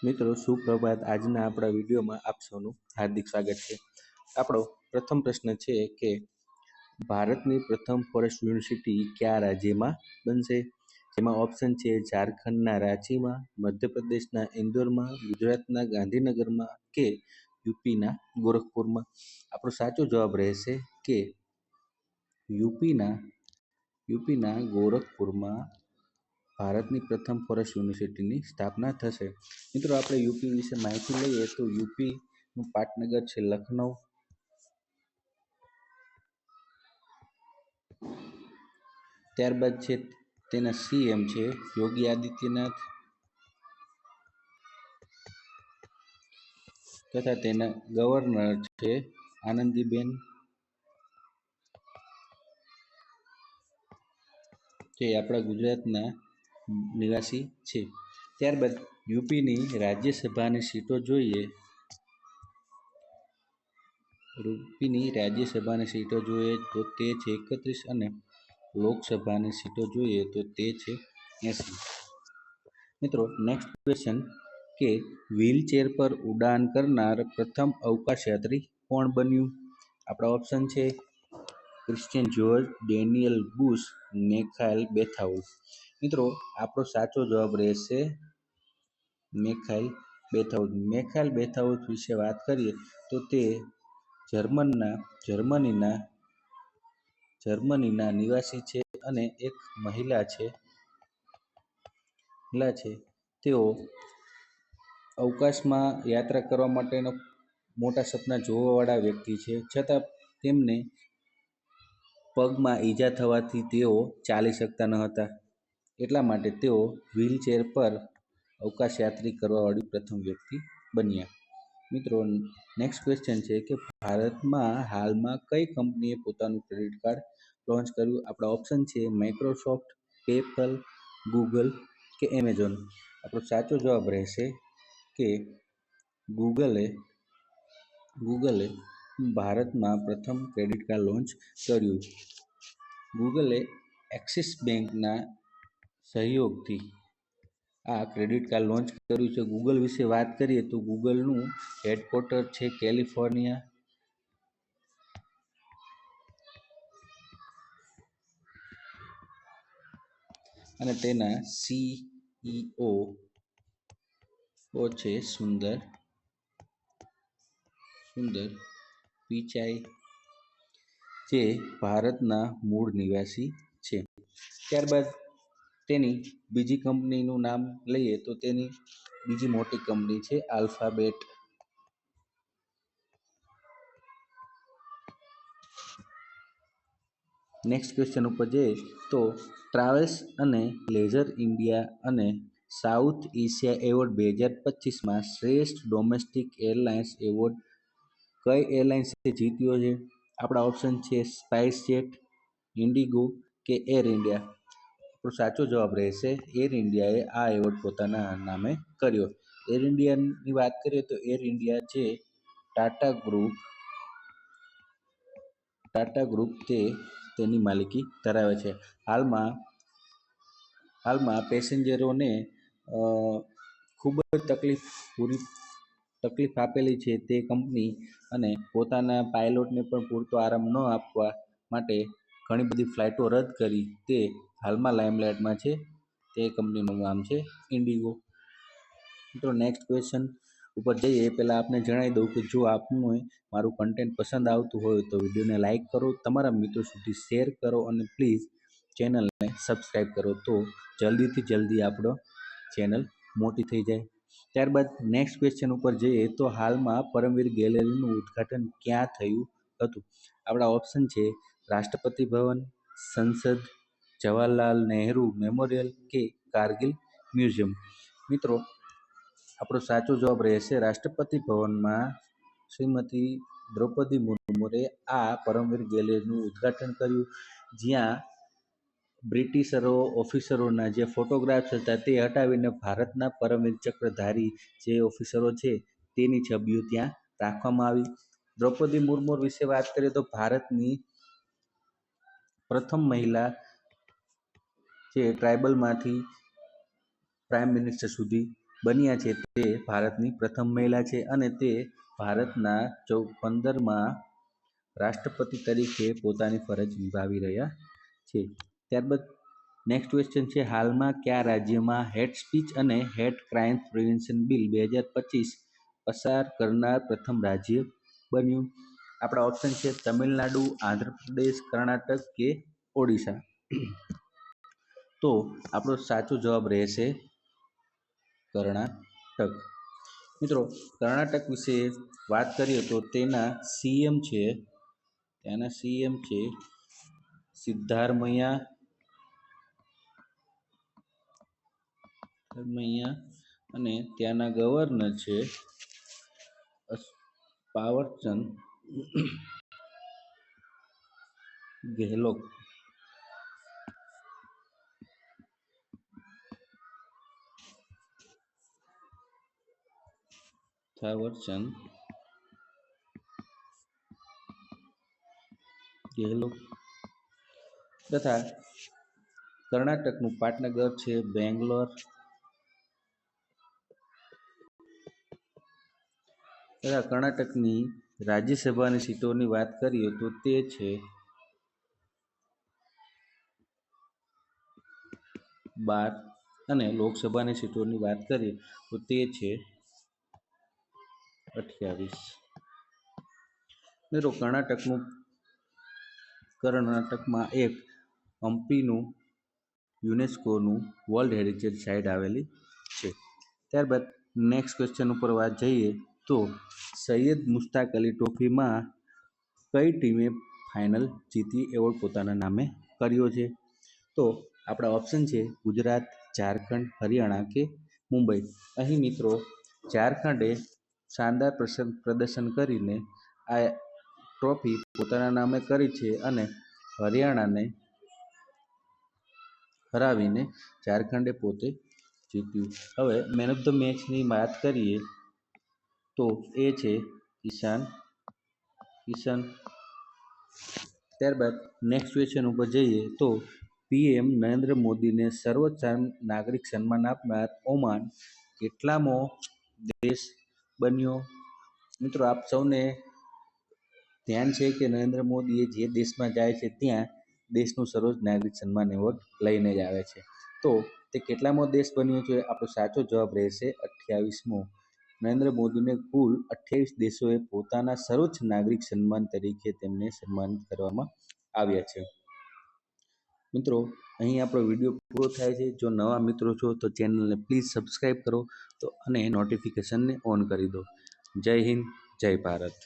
મિત્રો સુપ્રભાત। આજના આપણા વિડીયોમાં આપ સૌનું હાર્દિક સ્વાગત છે। આપણો પ્રથમ પ્રશ્ન છે કે ભારતની પ્રથમ ફોરેસ્ટ યુનિવર્સિટી કયા રાજ્યમાં બનશે? જેમાં ઓપ્શન છે ઝારખંડના રાંચીમાં, મધ્યપ્રદેશના ઇન્દોરમાં, ગુજરાતના ગાંધીનગરમાં કે યુપીના ગોરખપુરમાં। આપણો સાચો જવાબ રહેશે કે યુપીના ગોરખપુરમાં ભારતની પ્રથમ ફોરેસ્ટ યુનિવર્સિટીની સ્થાપના થશે। મિત્રો, આપણે યુપી વિશે માહિતી લઈએ તો યુપીનું પાટનગર છે લખનઉ। ત્યારબાદ છે તેના સીએમ છે યોગી આદિત્યનાથ તથા તેના ગવર્નર છે આનંદીબેન, જે આપણા ગુજરાતના નિવાસી છે। ત્યારબાદ યુપીની રાજ્યસભાની સીટો જોઈએ તો તે છે 31 અને લોકસભાની સીટો જોઈએ તો તે છે 80। મિત્રો, નેક્સ્ટ ક્વેશ્ચન કે વ્હીલચેર પર ઉડાન કરનાર પ્રથમ અવકાશયાત્રી કોણ બન્યું? આપણા ઓપ્શન છે ક્રિશ્ચિયન જ્યોર્જ, ડેનિયલ બુશ, મિખાઇલ બેથાઉલ। મિત્રો, આપણો સાચો જવાબ રહેશે મિખાઇલ બેથાઉલ। મિખાઇલ બેથાઉલ વિશે વાત કરીએ તો તે જર્મનીના નિવાસી છે અને એક મહિલા છે। તેઓ અવકાશમાં યાત્રા કરવા માટેનો મોટા સપના જોવાવાળા વ્યક્તિ છે, છતાં તેમને પગમાં ઈજા થવાથી તેઓ ચાલી શકતા ન હતા, એટલા માટે તેઓ વ્હીલચેર પર અવકાશયાત્રી કરવાવાળી પ્રથમ વ્યક્તિ બન્યા। મિત્રો, નેક્સ્ટ ક્વેશ્ચન છે કે ભારતમાં હાલમાં કઈ કંપનીએ પોતાનું ક્રેડિટ કાર્ડ લોન્ચ કર્યું? આપણા ઓપ્શન છે માઇક્રોસોફ્ટ, પેપલ, ગૂગલ કે એમેઝોન। આપણો સાચો જવાબ રહેશે કે ગૂગલે ભારતમાં પ્રથમ ક્રેડિટ કાર્ડ લોન્ચ કર્યું। ગૂગલે એક્સિસ બેંકના સહયોગથી આ ક્રેડિટ કાર્ડ લોન્ચ કર્યું છે। ગૂગલ વિશે વાત કરીએ તો ગૂગલનું હેડક્વાર્ટર છે કેલિફોર્નિયા અને તેના CEO છે સુંદર પિચાઈ, જે ભારતના મૂળ નિવાસી છે। ત્યારબાદ તેની બીજી કંપનીનું નામ લઈએ તો તેની બીજી મોટી કંપની છે આલ્ફાબેટ। નેક્સ્ટ ક્વેશ્ચન ઉપર જઈએ તો ટ્રાવેલ્સ અને લેઝર ઇન્ડિયા અને સાઉથ એશિયા એવોર્ડ 2025માં શ્રેષ્ઠ ડોમેસ્ટિક એરલાઇન્સ એવોર્ડ કઈ એરલાઇન્સે જીત્યો છે? આપણા ઓપ્શન છે સ્પાઇસજેટ, ઇન્ડિગો કે એર ઇન્ડિયા। તો સાચો જવાબ રહેશે એર ઇન્ડિયાએ આ એવોર્ડ પોતાના નામે કર્યો। એર ઇન્ડિયાની વાત કરીએ તો એર ઇન્ડિયા જે ટાટા ગ્રુપ તેની માલિકી ધરાવે છે। હાલમાં પેસેન્જરોને ખૂબ જ તકલીફ આપેલી છે તે કંપની, અને પોતાના પાયલોટને પણ પૂરતો આરામ ન આપવા માટે ઘણી બધી ફ્લાઇટો રદ કરી તે હાલમાં લાઇમલાઇટમાં છે। તે કંપનીનું નામ છે ઇન્ડિગો। મિત્રો, નેક્સ્ટ ક્વેશ્ચન ઉપર જઈએ એ પહેલાં આપને જણાવી દઉં કે જો આપને મારું કન્ટેન્ટ પસંદ આવતું હોય તો વિડીયોને લાઇક કરો, તમારા મિત્રો સુધી શેર કરો અને પ્લીઝ ચેનલને સબસ્ક્રાઈબ કરો, તો જલ્દીથી જલ્દી આપણો ચેનલ મોટી થઈ જાય। ત્યારબાદ નેક્સ્ટ ક્વેશ્ચન ઉપર જઈએ તો હાલમાં પરમવીર ગેલેરીનું ઉદ્ઘાટન ક્યાં થયું હતું? આપણા ઓપ્શન છે રાષ્ટ્રપતિ ભવન, સંસદ, જવાહરલાલ નહેરુ મેમોરિયલ કે કારગિલ મ્યુઝિયમ। મિત્રો, આપણો સાચો જવાબ રહેશે રાષ્ટ્રપતિ ભવનમાં શ્રીમતી દ્રૌપદી મુર્મુએ આ પરમવીર ગેલેરીનું ઉદ્ઘાટન કર્યું, જ્યાં બ્રિટિશરો ઓફિસરોના જે ફોટોગ્રાફ્સ હતા તે હટાવીને ભારતના પરમવીર ચક્રધારી જે ઓફિસરો છે તેની છબીઓ ત્યાં રાખવામાં આવી। દ્રૌપદી મુર્મુ વિશે વાત કરીએ તો ભારતની પ્રથમ મહિલા જે ટ્રાઇબલમાંથી પ્રાઇમ મિનિસ્ટર સુધી બન્યા છે તે ભારતની પ્રથમ મહિલા છે અને તે ભારતના 15મા રાષ્ટ્રપતિ તરીકે પોતાની ફરજ નિભાવી રહ્યા છે. ત્યારબાદ નેક્સ્ટ ક્વેશ્ચન છે, હાલમાં કયા રાજ્યમાં હેટ સ્પીચ અને હેટ ક્રાઇમ પ્રિવેન્શન બિલ 2025 પસાર કરનાર પ્રથમ રાજ્ય બન્યું? આપણા ઓપ્શન છે તમિલનાડુ, આંધ્રપ્રદેશ, કર્ણાટક કે ઓડિશા. તો આપણો સાચો જવાબ રહેશે કર્ણાટક. મિત્રો, કર્ણાટક વિશે વાત કરીએ તો ત્યાંના સીએમ છે સિદ્ધારમૈયા અને ત્યાંના ગવર્નર છે પાવરચંદ ગેહલોત. તથા કર્ણાટકનું પાટનગર છે બેંગ્લોર. તથા કર્ણાટકની રાજ્યસભાની સીટોની વાત કરીએ તો તે છે 12 અને લોકસભાની સીટોની વાત કરીએ તો તે છે 28. મિત્રો, કર્ણાટકમાં એક હમ્પીનું યુનેસ્કોનું વર્લ્ડ હેરિટેજ સાઇટ આવેલી છે. ત્યારબાદ નેક્સ્ટ ક્વેશ્ચન ઉપર વાત જઈએ તો સૈયદ મુશ્તાક અલી ટ્રોફીમાં કઈ ટીમે ફાઇનલ જીતી એવોર્ડ પોતાના નામે કર્યો છે? તો આપણા ઓપ્શન છે ગુજરાત, ઝારખંડ, હરિયાણા કે મુંબઈ. અહીં મિત્રો ઝારખંડે શાનદાર પ્રદર્શન કરીને આ ટ્રોફી પોતાના નામે કરી છે અને હરિયાણાને હરાવીને ઝારખંડે પોતે જીત્યું. હવે મેન ઓફ ધ મેચની વાત કરીએ તો એ છે ઈશાન. ત્યારબાદ નેક્સ્ટ ક્વેશ્ચન ઉપર જઈએ તો પીએમ નરેન્દ્ર મોદીને સર્વોચ્ચ નાગરિક સન્માન આપનાર ઓમાન કેટલામો દેશ બન્યો? મિત્રો, આપ સૌને ધ્યાન છે કે નરેન્દ્ર મોદીએ જે દેશમાં જાય છે ત્યાં દેશનું સર્વોચ્ચ નાગરિક સન્માન એવોર્ડ લઈને જ આવે છે. તો તે કેટલામો દેશ બન્યો છે? આપણો સાચો જવાબ રહેશે 28મો. નરેન્દ્ર મોદીને કુલ 28 દેશોએ પોતાના સર્વોચ્ચ નાગરિક સન્માન તરીકે તેમને સન્માનિત કરવામાં આવ્યા છે. મિત્રો, અહીં આપણો વિડીયો પૂરો થાય છે. જો નવા મિત્રો છો તો ચેનલને પ્લીઝ સબસ્ક્રાઈબ કરો અને નોટિફિકેશનને ઓન કરી દો. જય હિન્દ, જય ભારત.